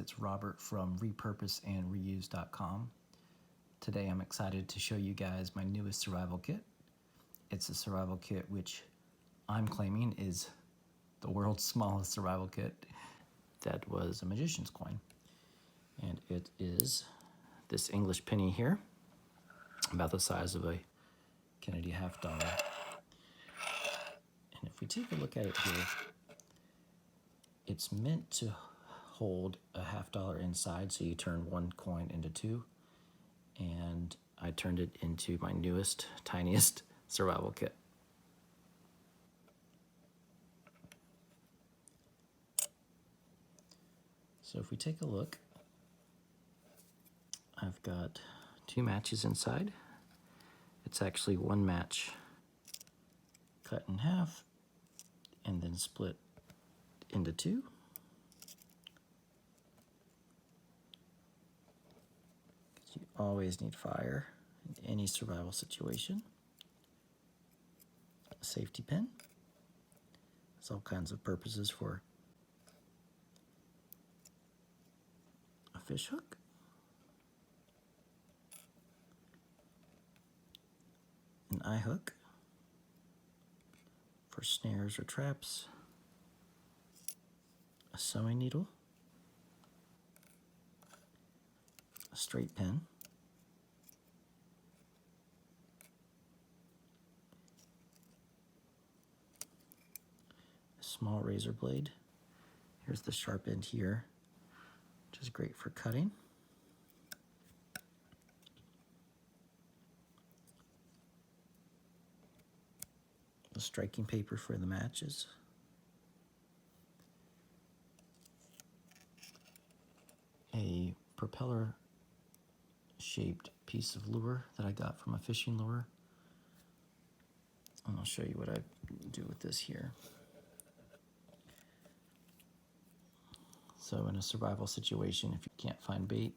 it's Robert from repurposeandreuse.com. Today I'm excited to show you guys my newest survival kit. It's a survival kit which I'm claiming is the world's smallest survival kit. That was a magician's coin. And it is this English penny here, about the size of a Kennedy $50. And if we take a look at it here, it's meant to hold a $50 inside, so you turn one coin into two. And I turned it into my newest, tiniest survival kit. So if we take a look, I've got two matches inside. It's actually one match cut in half and then split into two. You always need fire in any survival situation. A safety pin. There's all kinds of purposes for a fish hook. An eye hook for snares or traps. A sewing needle. A straight pin. A small razor blade. Here's the sharp end here, which is great for cutting. The striking paper for the matches. A propeller shaped piece of lure that I got from a fishing lure. And I'll show you what I do with this here. So in a survival situation, if you can't find bait,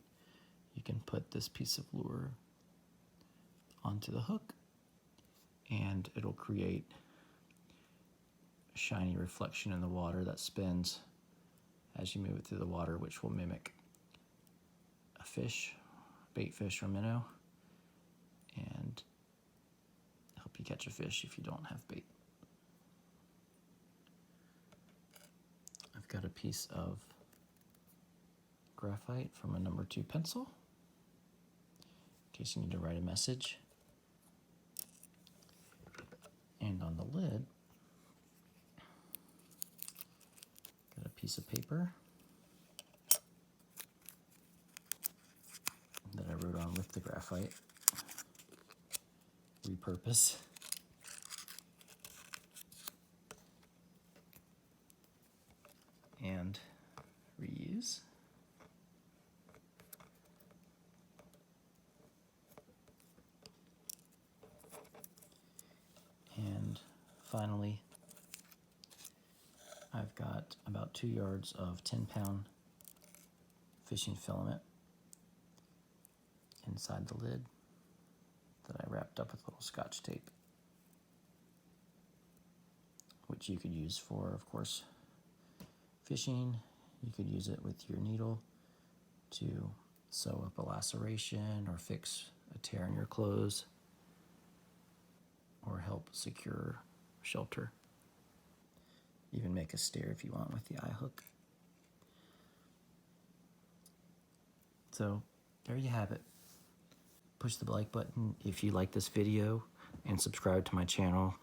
you can put this piece of lure onto the hook and it'll create a shiny reflection in the water that spins as you move it through the water, which will mimic a fish, bait fish or minnow, and help you catch a fish if you don't have bait. I've got a piece of graphite from a number 2 pencil in case you need to write a message. And on the lid, got a piece of paper that I wrote on with the graphite. Repurpose. And reuse. And finally, I've got about 2 yards of 10-pound fishing filament inside the lid that I wrapped up with little Scotch tape, which you could use for, of course, fishing. You could use it with your needle to sew up a laceration or fix a tear in your clothes or help secure shelter. Even make a stair if you want with the eye hook. So there you have it. Push the like button if you like this video and subscribe to my channel,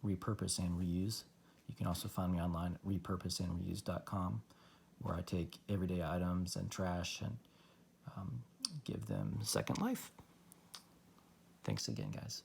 Repurpose and Reuse. You can also find me online at repurposeandreuse.com, where I take everyday items and trash and give them second life. Thanks again, guys.